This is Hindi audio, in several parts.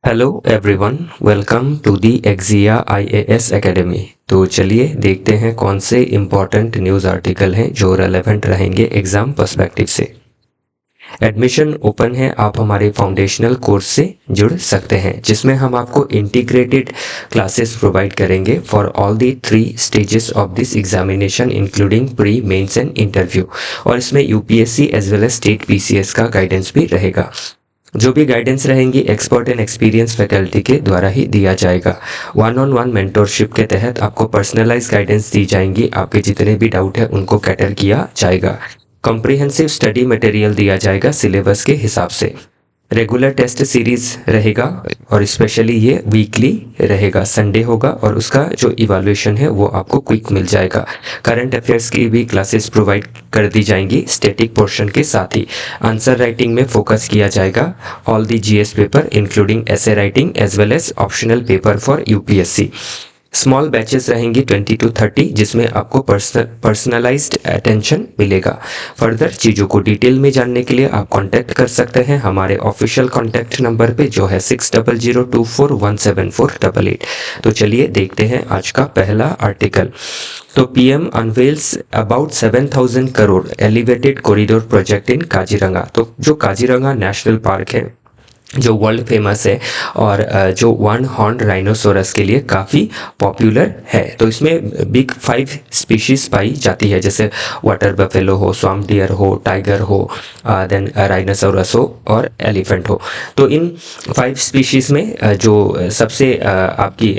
Hello everyone, welcome to the एक्जिया आईएएस एकेडमी। तो चलिए देखते हैं कौन से इम्पॉर्टेंट न्यूज़ आर्टिकल हैं जो रेलेवेंट रहेंगे एग्ज़ाम पर्सपेक्टिव से। एडमिशन ओपन है, आप हमारे फाउंडेशनल कोर्स से जुड़ सकते हैं जिसमें हम आपको इंटीग्रेटेड क्लासेस प्रोवाइड करेंगे for all the 3 stages of this examination including pre, mains and interview. और इसमें UPSC as well as state PCS का गाइडेंस भी रहेगा। जो भी गाइडेंस रहेंगी एक्सपर्ट एंड एक्सपीरियंस फैकल्टी के द्वारा ही दिया जाएगा। वन ऑन वन मेंटोरशिप के तहत आपको पर्सनलाइज गाइडेंस दी जाएंगी, आपके जितने भी डाउट है उनको कैटर किया जाएगा। कॉम्प्रिहेंसिव स्टडी मटेरियल दिया जाएगा सिलेबस के हिसाब से। रेगुलर टेस्ट सीरीज रहेगा और स्पेशली ये वीकली रहेगा, संडे होगा और उसका जो इवैल्यूएशन है वो आपको क्विक मिल जाएगा। करंट अफेयर्स की भी क्लासेस प्रोवाइड कर दी जाएंगी स्टैटिक पोर्शन के साथ ही। आंसर राइटिंग में फोकस किया जाएगा, all the GS paper including essay writing as well as optional paper for UPSC. Small batches रहेंगी 20 to 30 जिसमें आपको पर्सनलाइज्ड अटेंशन मिलेगा। फर्दर चीज़ों को डिटेल में जानने के लिए आप कांटेक्ट कर सकते हैं हमारे ऑफिशियल कांटेक्ट नंबर पे जो है 6002417488। तो चलिए देखते हैं आज का पहला आर्टिकल। तो PM unveils about 7,000 crore elevated corridor project in Kaziranga. तो जो काजीरंगा नेशनल पार्क है जो वर्ल्ड फेमस है और जो वन हॉर्न राइनोसोरस के लिए काफ़ी पॉपुलर है। तो इसमें बिग 5 स्पीशीज पाई जाती है जैसे वाटर बफेलो हो, स्वाम्प डियर हो, टाइगर हो, देन राइनोसोरस हो और एलिफेंट हो। तो इन 5 स्पीशीज में जो सबसे आपकी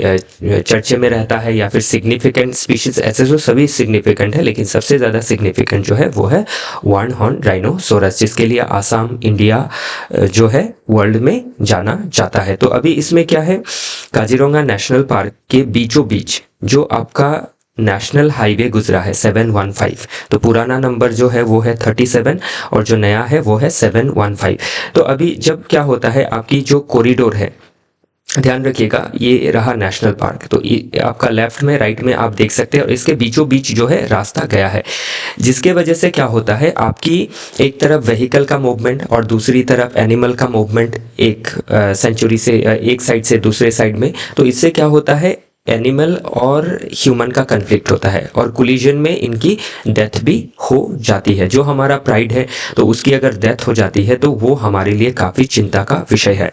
चर्चे में रहता है या फिर सिग्निफिकेंट स्पीशीज, ऐसे जो सभी सिग्निफिकेंट है लेकिन सबसे ज़्यादा सिग्निफिकेंट जो है वो है वन हॉर्न राइनोसोरस जिसके लिए आसाम, इंडिया जो है वर्ल्ड में जाना जाता है। तो अभी इसमें क्या है, काजीरंगा नेशनल पार्क के बीचों बीच जो आपका नेशनल हाईवे गुजरा है 715, तो पुराना नंबर जो है वो है 37 और जो नया है वो है 715। तो अभी जब क्या होता है, आपकी जो कॉरिडोर है, ध्यान रखिएगा ये रहा नेशनल पार्क, तो ये आपका लेफ्ट में राइट में आप देख सकते हैं और इसके बीचों बीच जो है रास्ता गया है जिसके वजह से क्या होता है, आपकी एक तरफ व्हीकल का मूवमेंट और दूसरी तरफ एनिमल का मूवमेंट एक सेंचुरी से एक साइड से दूसरे साइड में। तो इससे क्या होता है, एनिमल और ह्यूमन का कन्फ्लिक्ट होता है और कोलिजन में इनकी डेथ भी हो जाती है। जो हमारा प्राइड है तो उसकी अगर डेथ हो जाती है तो वो हमारे लिए काफ़ी चिंता का विषय है।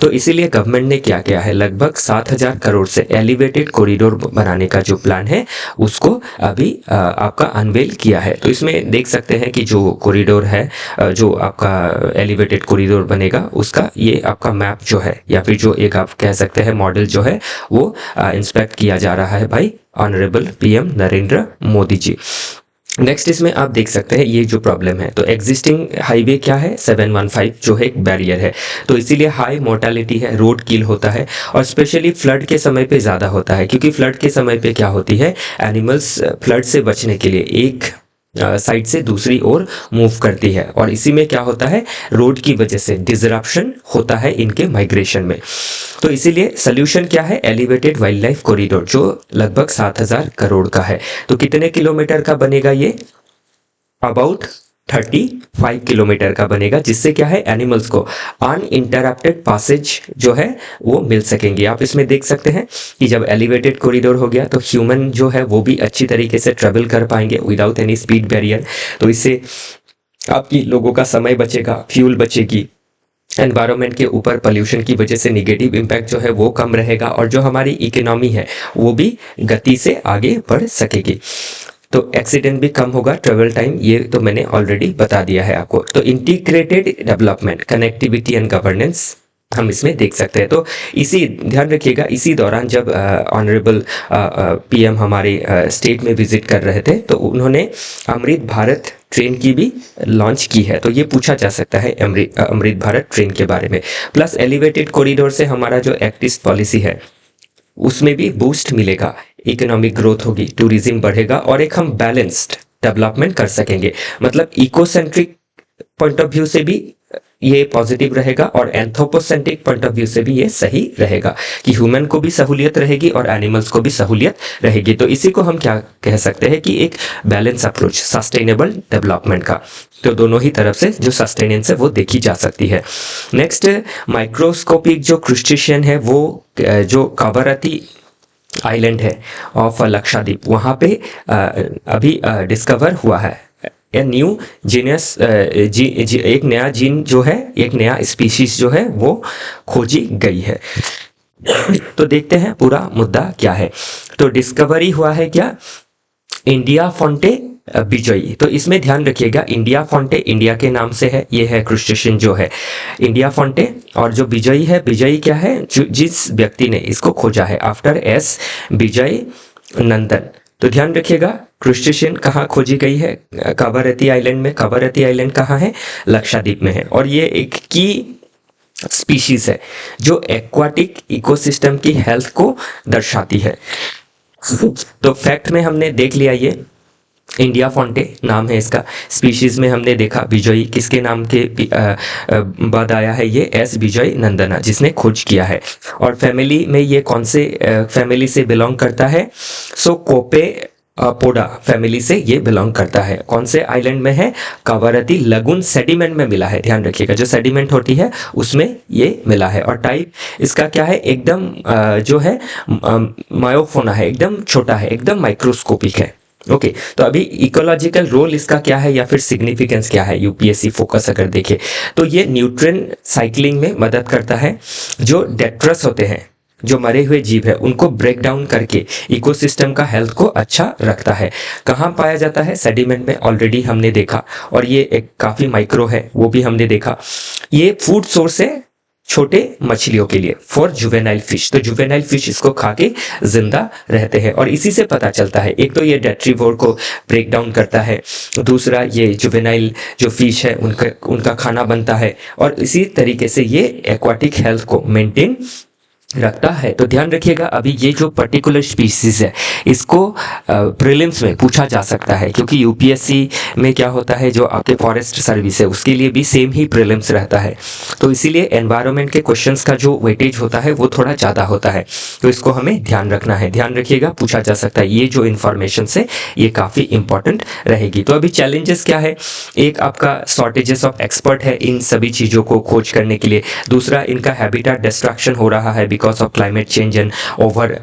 तो इसीलिए गवर्नमेंट ने क्या किया है, लगभग 7,000 करोड़ से एलिवेटेड कॉरिडोर बनाने का जो प्लान है उसको अभी आपका अनवेल किया है। तो इसमें देख सकते हैं कि जो कॉरिडोर है, जो आपका एलिवेटेड कॉरिडोर बनेगा उसका ये आपका मैप जो है या फिर जो एक आप कह सकते हैं मॉडल जो है वो इंस्पेक्ट किया जा रहा है भाई honourable PM Narendra Modi ji. Next इसमें आप देख सकते हैं ये जो प्रॉब्लम है, तो एग्जिस्टिंग हाईवे क्या है 715 जो है एक बैरियर है, तो इसीलिए हाई मोर्टालिटी है, रोड किल होता है और स्पेशली फ्लड के समय पे ज़्यादा होता है क्योंकि फ्लड के समय पे क्या होती है, एनिमल्स फ्लड से बचने के लिए एक साइड से दूसरी ओर मूव करती है और इसी में क्या होता है, रोड की वजह से डिसरप्शन होता है इनके माइग्रेशन में। तो इसीलिए सोल्यूशन क्या है, एलिवेटेड वाइल्ड लाइफ कॉरिडोर जो लगभग 7,000 करोड़ का है। तो कितने किलोमीटर का बनेगा ये, अबाउट 35 किलोमीटर का बनेगा जिससे क्या है, एनिमल्स को अनइंटरप्टेड पासेज जो है वो मिल सकेंगे। आप इसमें देख सकते हैं कि जब एलिवेटेड कॉरिडोर हो गया तो ह्यूमन जो है वो भी अच्छी तरीके से ट्रेवल कर पाएंगे विदाउट एनी स्पीड बैरियर। तो इससे आपकी लोगों का समय बचेगा, फ्यूल बचेगी, एनवायरनमेंट के ऊपर पोल्यूशन की वजह से निगेटिव इम्पैक्ट जो है वो कम रहेगा और जो हमारी इकोनॉमी है वो भी गति से आगे बढ़ सकेगी। तो एक्सीडेंट भी कम होगा, ट्रेवल टाइम ये तो मैंने ऑलरेडी बता दिया है आपको। तो integrated development, connectivity and governance हम इसमें देख सकते हैं। तो इसी ध्यान रखिएगा, इसी दौरान जब ऑनरेबल पीएम हमारे स्टेट में विजिट कर रहे थे तो उन्होंने अमृत भारत ट्रेन की भी लॉन्च की है, तो ये पूछा जा सकता है अमृत भारत ट्रेन के बारे में। प्लस एलिवेटेड कॉरिडोर से हमारा जो एक्ट ईस्ट पॉलिसी है उसमें भी बूस्ट मिलेगा, इकोनॉमिक ग्रोथ होगी, टूरिज्म बढ़ेगा और एक हम बैलेंस्ड डेवलपमेंट कर सकेंगे। मतलब eco centric point of view से भी ये पॉजिटिव रहेगा और एंथ्रोपोसेंट्रिक पॉइंट ऑफ व्यू से भी ये सही रहेगा कि ह्यूमन को भी सहूलियत रहेगी और एनिमल्स को भी सहूलियत रहेगी। तो इसी को हम क्या कह सकते हैं कि एक बैलेंस अप्रोच सस्टेनेबल डेवलपमेंट का। तो दोनों ही तरफ से जो सस्टेनेंस है वो देखी जा सकती है। नेक्स्ट, माइक्रोस्कोपिक जो क्रुस्टेशियन है वो जो कावारती आइलैंड है ऑफ लक्षद्वीप, वहाँ पे अभी डिस्कवर हुआ है ए न्यू जीनस एक नया जीन जो है, एक नया स्पीशीज जो है वो खोजी गई है। तो देखते हैं पूरा मुद्दा क्या है। तो डिस्कवरी हुआ है क्या, इंडिया फोंटे बिजोई। तो इसमें ध्यान रखिएगा, इंडिया फोंटे इंडिया के नाम से है, ये है क्रुस्टेशियन जो है इंडिया फोंटे, और जो बिजोई है, बिजोई क्या है, जिस व्यक्ति ने इसको खोजा है आफ्टर एस विजय नंदन। तो ध्यान रखिएगा क्रुस्टेशियन कहाँ खोजी गई है, कावारती आइलैंड में। कावारती आइलैंड कहाँ है, लक्षद्वीप में है, और ये एक की स्पीशीज है जो एक्वाटिक इकोसिस्टम की हेल्थ को दर्शाती है। तो फैक्ट में हमने देख लिया, ये इंडिया फोंटे नाम है इसका, स्पीशीज में हमने देखा बिजोई किसके नाम के बाद आया है, ये एस विजय नंदना जिसने खोज किया है। और फैमिली में ये कौन से फैमिली से बिलोंग करता है, सो कोपे पोडा फैमिली से ये बिलोंग करता है। कौन से आइलैंड में है, कावारती लगून सेडिमेंट में मिला है, ध्यान रखिएगा जो सेडिमेंट होती है उसमें ये मिला है। और टाइप इसका क्या है, एकदम जो है मायोफोना है, एकदम छोटा है, एकदम माइक्रोस्कोपिक है। ओके तो अभी इकोलॉजिकल रोल इसका क्या है या फिर सिग्निफिकेंस क्या है, यूपीएससी फोकस अगर देखे तो ये न्यूट्रिएंट साइक्लिंग में मदद करता है। जो डेट्रस होते हैं, जो मरे हुए जीव है, उनको ब्रेक डाउन करके इकोसिस्टम का हेल्थ को अच्छा रखता है। कहाँ पाया जाता है, सेडिमेंट में, ऑलरेडी हमने देखा, और ये एक काफ़ी माइक्रो है वो भी हमने देखा। ये फूड सोर्स है छोटे मछलियों के लिए, फॉर जुवेनाइल फिश। तो जुवेनाइल फिश इसको खा के जिंदा रहते हैं, और इसी से पता चलता है, एक तो ये डेट्रीवोर को ब्रेक डाउन करता है, दूसरा ये जुवेनाइल जो फिश है उनका खाना बनता है, और इसी तरीके से ये एक्वाटिक हेल्थ को मेंटेन रखता है। तो ध्यान रखिएगा, अभी ये जो पर्टिकुलर स्पीसीज है इसको प्रीलिम्स में पूछा जा सकता है, क्योंकि यूपीएससी में क्या होता है, जो आपके फॉरेस्ट सर्विस है उसके लिए भी सेम ही प्रीलिम्स रहता है, तो इसीलिए एनवायरनमेंट के क्वेश्चंस का जो वेटेज होता है वो थोड़ा ज़्यादा होता है, तो इसको हमें ध्यान रखना है। ध्यान रखिएगा, पूछा जा सकता है, ये जो इन्फॉर्मेशन है ये काफ़ी इंपॉर्टेंट रहेगी। तो अभी चैलेंजेस क्या है, एक आपका शॉर्टेजेस ऑफ एक्सपर्ट है इन सभी चीज़ों को खोज करने के लिए, दूसरा इनका हैबिटेट डिस्ट्रक्शन हो रहा है because of climate change and over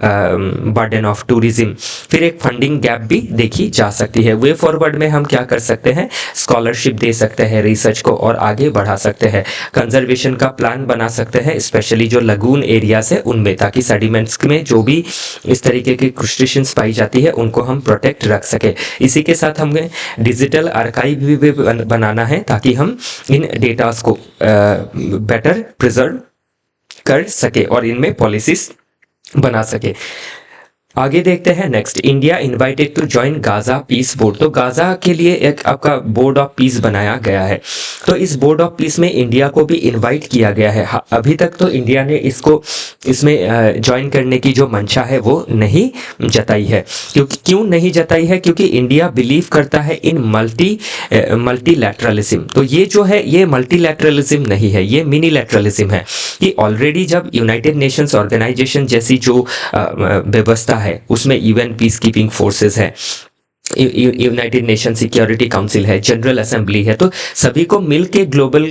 burden of tourism. फिर एक फंडिंग गैप भी देखी जा सकती है। वे फॉरवर्ड में हम क्या कर सकते हैं, स्कॉलरशिप दे सकते हैं रिसर्च को और आगे बढ़ा सकते हैं, कंजर्वेशन का प्लान बना सकते हैं स्पेशली जो लगून एरियाज है उनमें, ताकि सेडिमेंट्स में जो भी इस तरीके की क्रुस्टेशियंस पाई जाती है उनको हम प्रोटेक्ट रख सके। इसी के साथ हमें डिजिटल आर्काइव भी बनाना है ताकि हम इन डेटास को बेटर प्रिजर्व कर सके और इनमें पॉलिसीज बना सके। आगे देखते हैं next, India invited to join Gaza peace board. तो गाजा के लिए एक आपका बोर्ड ऑफ पीस बनाया गया है, तो इस बोर्ड ऑफ पीस में इंडिया को भी इनवाइट किया गया है। अभी तक तो इंडिया ने इसको इसमें ज्वाइन करने की जो मंशा है वो नहीं जताई है। क्यों नहीं जताई है, क्योंकि इंडिया बिलीव करता है इन मल्टीलैटरलिज्म। तो ये जो है ये मल्टीलैटरलिज्म नहीं है, ये मिनीलैटरलिज्म है, कि ऑलरेडी जब यूनाइटेड नेशंस ऑर्गेनाइजेशन जैसी जो व्यवस्था है उसमें यूएन पीस कीपिंग फोर्सेस है, यूनाइटेड नेशन सिक्योरिटी काउंसिल है, जनरल असेंबली है, तो सभी को मिलके ग्लोबल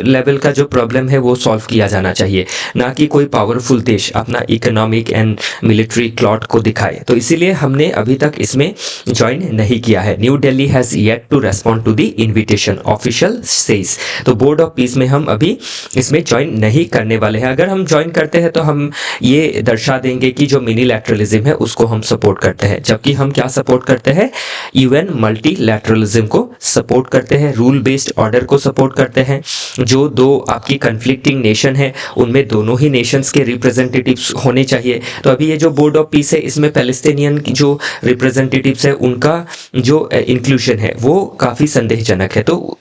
लेवल का जो प्रॉब्लम है वो सॉल्व किया जाना चाहिए, ना कि कोई पावरफुल देश अपना इकोनॉमिक एंड मिलिट्री क्लॉट को दिखाए। तो इसीलिए हमने अभी तक इसमें ज्वाइन नहीं किया है। New Delhi has yet to respond to the invitation, official says. तो बोर्ड ऑफ पीस में हम अभी इसमें ज्वाइन नहीं करने वाले हैं। अगर हम ज्वाइन करते हैं तो हम ये दर्शा देंगे कि जो मिनीलैटरलिज्म है उसको हम सपोर्ट करते हैं, जबकि हम क्या सपोर्ट करते हैं, यूएन मल्टीलैटरलिज्म को सपोर्ट करते हैं, रूल बेस्ड ऑर्डर को सपोर्ट करते हैं। जो दो आपकी कन्फ्लिक्टिंग नेशन है उनमें दोनों ही नेशंस के रिप्रेजेंटेटिव्स होने चाहिए। तो अभी ये जो बोर्ड ऑफ पीस है इसमें पैलेस्टीनियन की जो रिप्रेजेंटेटिव्स है उनका जो इंक्लूजन है वो काफ़ी संदेहजनक है। तो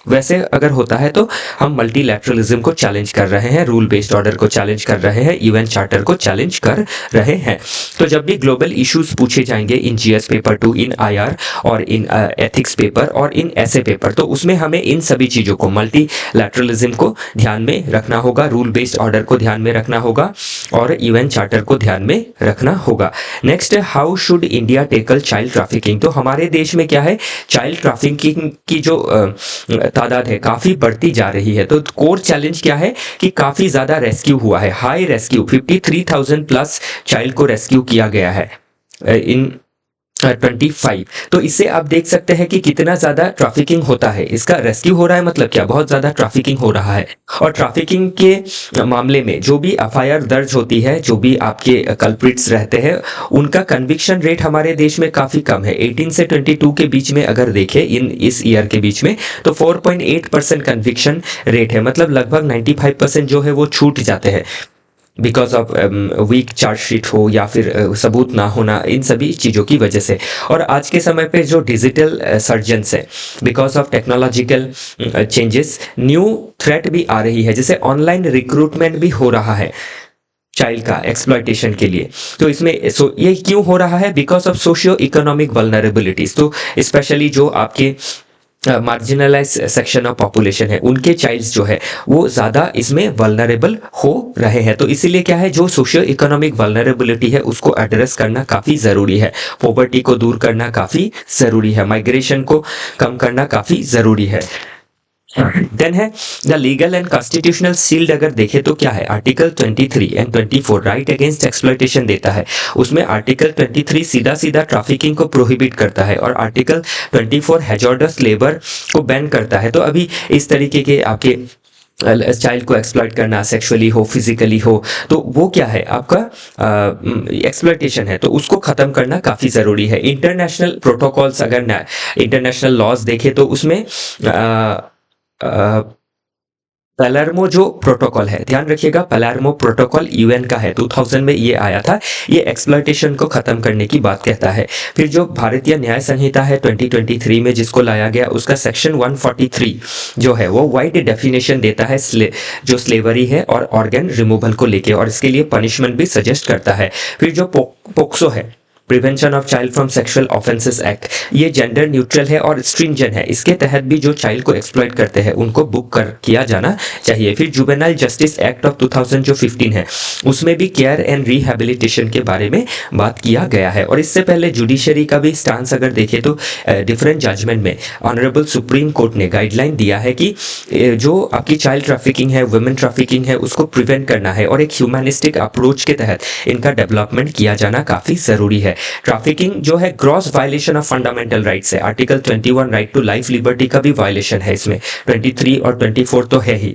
वैसे अगर होता है तो हम मल्टीलैटरलिज्म को चैलेंज कर रहे हैं, रूल बेस्ड ऑर्डर को चैलेंज कर रहे हैं, यूएन चार्टर को चैलेंज कर रहे हैं। तो जब भी ग्लोबल इश्यूज पूछे जाएंगे in GS paper 2 in IR और इन एथिक्स पेपर और इन ऐसे पेपर। तो उसमें हमें इन सभी चीज़ों को, मल्टीलैटरलिज्म को ध्यान में रखना होगा, रूल बेस्ड ऑर्डर को ध्यान में रखना होगा और UN चार्टर को ध्यान में रखना होगा। Next, how should India tackle child trafficking. तो हमारे देश में क्या है, चाइल्ड ट्रैफिकिंग की जो तादाद है काफ़ी बढ़ती जा रही है। तो कोर चैलेंज क्या है कि काफ़ी ज़्यादा रेस्क्यू हुआ है, हाई रेस्क्यू, 53,000 प्लस चाइल्ड को रेस्क्यू किया गया है इन 25। तो इससे आप देख सकते हैं कि कितना ज़्यादा ट्रैफिकिंग होता है। इसका रेस्क्यू हो रहा है मतलब क्या, बहुत ज़्यादा ट्रैफिकिंग हो रहा है। और ट्रैफिकिंग के मामले में जो भी FIR दर्ज होती है, जो भी आपके कल्प्रिट्स रहते हैं, उनका कन्विक्शन रेट हमारे देश में काफ़ी कम है। 18 से 22 के बीच में अगर देखें इस ईयर के बीच में, तो 4.8% कन्विक्शन रेट है, मतलब लगभग 95% जो है वो छूट जाते हैं बिकॉज ऑफ वीक चार्जशीट हो या फिर सबूत ना होना, इन सभी चीज़ों की वजह से। और आज के समय पे जो डिजिटल सर्जन्स है, because of technological changes, new threat भी आ रही है, जैसे ऑनलाइन रिक्रूटमेंट भी हो रहा है चाइल्ड का एक्सप्लॉयटेशन के लिए। तो इसमें ये क्यों हो रहा है, because of socio economic vulnerabilities. तो स्पेशली जो आपके मार्जिनलाइज सेक्शन ऑफ पॉपुलेशन है, उनके चाइल्ड्स जो है वो ज़्यादा इसमें वल्नरेबल हो रहे हैं। तो इसीलिए क्या है, जो सोशियो इकोनॉमिक वल्नरेबिलिटी है उसको एड्रेस करना काफ़ी ज़रूरी है, पॉवर्टी को दूर करना काफ़ी ज़रूरी है, माइग्रेशन को कम करना काफ़ी ज़रूरी है। देन है the legal and constitutional shield. अगर देखें तो क्या है, article 23 and 24 right against exploitation देता है। उसमें आर्टिकल 23 सीधा सीधा ट्रैफिकिंग को प्रोहिबिट करता है और आर्टिकल 24 हैजर्डस लेबर को बैन करता है। तो अभी इस तरीके के आपके चाइल्ड को एक्सप्लॉइट करना, सेक्सुअली हो, फिजिकली हो, तो वो क्या है, आपका एक्सप्लॉइटेशन है, तो उसको ख़त्म करना काफ़ी ज़रूरी है। इंटरनेशनल प्रोटोकॉल्स, अगर इंटरनेशनल लॉज देखें तो उसमें पैलेर्मो जो प्रोटोकॉल है, ध्यान रखिएगा, पैलेर्मो प्रोटोकॉल UN का है, 2000 में ये आया था। ये एक्सप्लॉयटेशन को ख़त्म करने की बात कहता है। फिर जो भारतीय न्याय संहिता है 2023 में जिसको लाया गया, उसका सेक्शन 143 जो है वो वाइड डेफिनेशन देता है जो स्लेवरी है और ऑर्गन रिमूवल को लेके, और इसके लिए पनिशमेंट भी सजेस्ट करता है। फिर जो पोक्सो है, prevention of child from sexual offences act, ये जेंडर न्यूट्रल है और स्ट्रिंजेंट है। इसके तहत भी जो चाइल्ड को एक्सप्लॉइट करते हैं उनको बुक किया जाना चाहिए। फिर जुवेनाइल जस्टिस एक्ट ऑफ 2000 जो 15 है, उसमें भी केयर एंड रिहैबिलिटेशन के बारे में बात किया गया है। और इससे पहले जुडिशरी का भी स्टांस अगर देखें तो डिफरेंट जजमेंट में ऑनरेबल सुप्रीम कोर्ट ने गाइडलाइन दिया है कि जो आपकी चाइल्ड ट्रैफिकिंग है, वुमेन ट्रैफिकिंग है, उसको प्रिवेंट करना है और एक ह्यूमनिस्टिक अप्रोच के तहत इनका डेवलपमेंट किया जाना काफ़ी ज़रूरी है। ट्रैफिकिंग जो है gross violation of fundamental rights है। Article 21 right to life liberty का भी वायलेशन है इसमें, 23 और 24 तो है ही।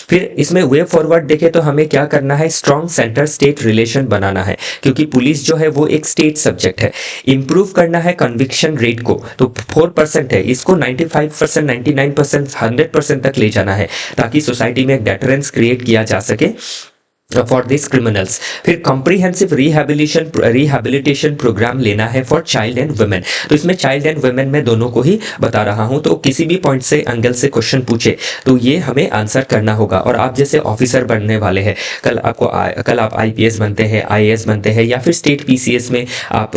फिर इसमें वे फॉरवर्ड देखें तो हमें क्या करना है, स्ट्रॉन्ग सेंटर स्टेट रिलेशन बनाना है, क्योंकि पुलिस जो है वो एक स्टेट सब्जेक्ट है। इंप्रूव करना है कन्विक्शन रेट को, तो 4% है, इसको 95%, 99%, 100% तक ले जाना है, ताकि सोसाइटी में एक डेटरेंस क्रिएट किया जा सके फॉर दिस क्रिमिनल्स। फिर कॉम्प्रिहेंसिव रिहैबिलिटेशन प्रोग्राम लेना है फॉर चाइल्ड एंड वुमेन। तो इसमें चाइल्ड एंड वुमेन में दोनों को ही बता रहा हूं, तो किसी भी पॉइंट से एंगल से क्वेश्चन पूछे तो ये हमें आंसर करना होगा। और आप जैसे ऑफिसर बनने वाले हैं, कल आप IPS बनते हैं, IAS बनते हैं, या फिर स्टेट PCS में आप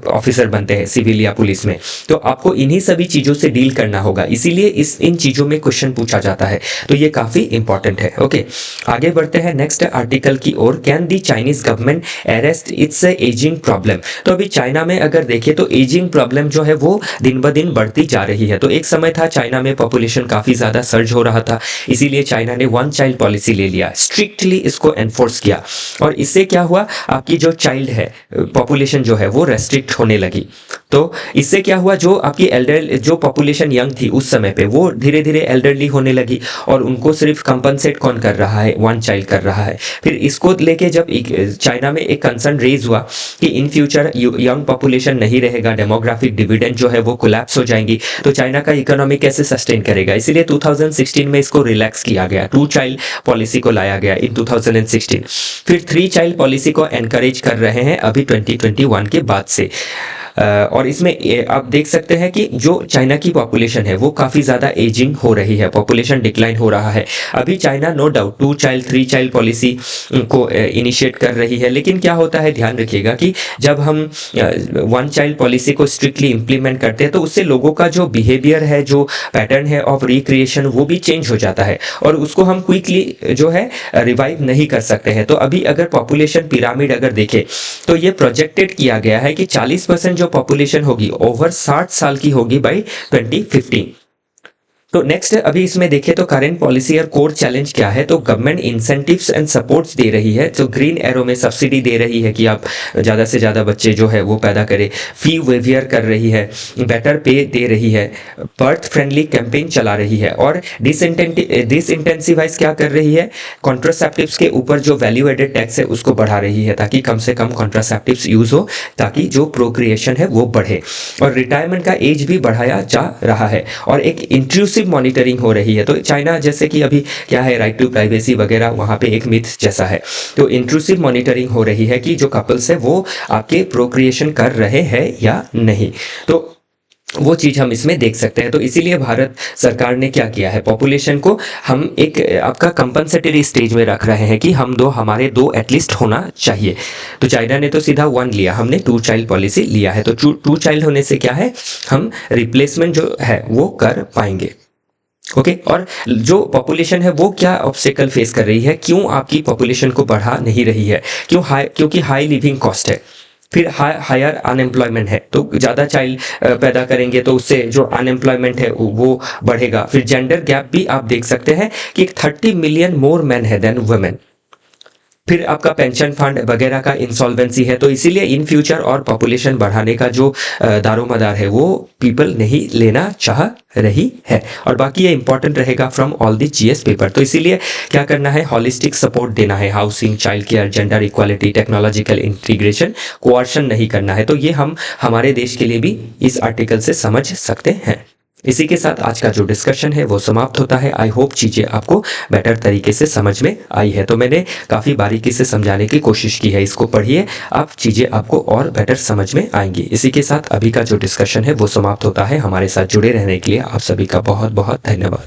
ऑफिसर बनते हैं, सिविल या पुलिस में, तो आपको इन्हीं सभी चीज़ों से डील करना होगा। इसीलिए इन चीज़ों में क्वेश्चन पूछा जाता है, तो ये काफ़ी इंपॉर्टेंट है। ओके, आगे बढ़ते हैं नेक्स्ट आर्टिकल की ओर। Can the Chinese government arrest its ageing problem. तो अभी चाइना में अगर देखें तो एजिंग प्रॉब्लम जो है वो दिन ब दिन बढ़ती जा रही है। तो एक समय था चाइना में पॉपुलेशन काफी ज्यादा सर्ज हो रहा था, इसीलिए चाइना ने वन चाइल्ड पॉलिसी ले लिया, स्ट्रिक्टली इसको एनफोर्स किया, और इससे क्या हुआ, आपकी जो चाइल्ड है पॉपुलेशन जो है वो रेस्ट्रिक्ट होने लगी। तो इससे क्या हुआ, जो आपकी जो पॉपुलेशन यंग थी उस समय पे, वो धीरे धीरे एल्डरली होने लगी, और उनको सिर्फ कंपनसेट कौन कर रहा है, वन चाइल्ड कर रहा है। फिर इसको लेके जब चाइना में एक कंसर्न रेज हुआ कि इन फ्यूचर यंग पॉपुलेशन नहीं रहेगा, डेमोग्राफिक डिविडेंड जो है वो कोलैप्स हो जाएंगी, तो चाइना का इकोनॉमी कैसे सस्टेन करेगा। इसीलिए 2016 में इसको रिलैक्स किया गया, 2 चाइल्ड पॉलिसी को लाया गया इन 2016। फिर 3 चाइल्ड पॉलिसी को एनकरेज कर रहे हैं अभी 2021 के बाद से। और इसमें आप देख सकते हैं कि जो चाइना की पॉपुलेशन है वो काफ़ी ज़्यादा एजिंग हो रही है, पॉपुलेशन डिक्लाइन हो रहा है। अभी China no doubt 2 child 3 child policy को इनिशिएट कर रही है, लेकिन क्या होता है ध्यान रखिएगा कि जब हम 1 चाइल्ड पॉलिसी को स्ट्रिक्टली इंप्लीमेंट करते हैं तो उससे लोगों का जो बिहेवियर है, जो पैटर्न है ऑफ रिक्रिएशन, वो भी चेंज हो जाता है और उसको हम क्विकली जो है रिवाइव नहीं कर सकते हैं। तो अभी अगर पॉपुलेशन पिरामिड अगर देखें तो ये प्रोजेक्टेड किया गया है कि 40% जो पॉपुलेशन होगी ओवर 60 साल की होगी बाय 2050। तो नेक्स्ट अभी इसमें देखें तो करेंट पॉलिसी और कोर चैलेंज क्या है, तो गवर्नमेंट इंसेंटिव्स एंड सपोर्ट्स दे रही है, तो ग्रीन एरो में सब्सिडी दे रही है कि आप ज़्यादा से ज़्यादा बच्चे जो है वो पैदा करें, फी वेवियर कर रही है, बेटर पे दे रही है, बर्थ फ्रेंडली कैंपेन चला रही है और डिसइंटेंसिवाइज क्या कर रही है, कॉन्ट्रासेप्टिव्स के ऊपर जो वैल्यू एडेड टैक्स है उसको बढ़ा रही है ताकि कम से कम कॉन्ट्रासेप्टिव्स यूज़ हो, ताकि जो प्रोक्रिएशन है वो बढ़े। और रिटायरमेंट का एज भी बढ़ाया जा रहा है और एक इंट्रूसिव मॉनिटरिंग हो रही है। तो चाइना जैसे कि अभी क्या है, राइट टू प्राइवेसी वगैरह वहाँ पे एक मिथ जैसा है, तो इंट्रूसिव मॉनिटरिंग हो रही है कि जो कपल्स है वो आपके प्रोक्रिएशन कर रहे हैं या नहीं, तो वो चीज़ हम इसमें देख सकते हैं। तो इसीलिए भारत सरकार ने क्या किया है, पॉपुलेशन को हम एक आपका कंपनसेटरी स्टेज में रख रहे हैं कि हमारे दो एटलीस्ट होना चाहिए। तो चाइना ने तो सीधा 1 लिया, हमने 2 चाइल्ड पॉलिसी लिया है। तो 2 चाइल्ड होने से क्या है, हम रिप्लेसमेंट जो है वो कर पाएंगे। ओके और जो पॉपुलेशन है वो क्या ऑब्स्टेकल फेस कर रही है, क्यों आपकी पॉपुलेशन को बढ़ा नहीं रही है, क्योंकि हाई लिविंग कॉस्ट है, फिर हायर अनएम्प्लॉयमेंट है, तो ज़्यादा चाइल्ड पैदा करेंगे तो उससे जो अनएम्प्लॉयमेंट है वो बढ़ेगा। फिर जेंडर गैप भी आप देख सकते हैं कि 30 मिलियन मोर मैन है देन वुमेन। फिर आपका पेंशन फंड वगैरह का इंसॉल्वेंसी है, तो इसीलिए इन फ्यूचर और पॉपुलेशन बढ़ाने का जो दारोमदार है वो पीपल नहीं लेना चाह रही है। और बाकी ये इंपॉर्टेंट रहेगा from all the GS paper. तो इसीलिए क्या करना है, हॉलिस्टिक सपोर्ट देना है, housing, child care, gender equality, technological integration, coercion नहीं करना है। तो ये हम हमारे देश के लिए भी इस आर्टिकल से समझ सकते हैं। इसी के साथ आज का जो डिस्कशन है वो समाप्त होता है। आई होप चीज़ें आपको बेटर तरीके से समझ में आई है। तो मैंने काफ़ी बारीकी से समझाने की कोशिश की है, इसको पढ़िए, आप चीज़ें आपको और बेटर समझ में आएंगी। इसी के साथ अभी का जो डिस्कशन है वो समाप्त होता है। हमारे साथ जुड़े रहने के लिए आप सभी का बहुत बहुत धन्यवाद।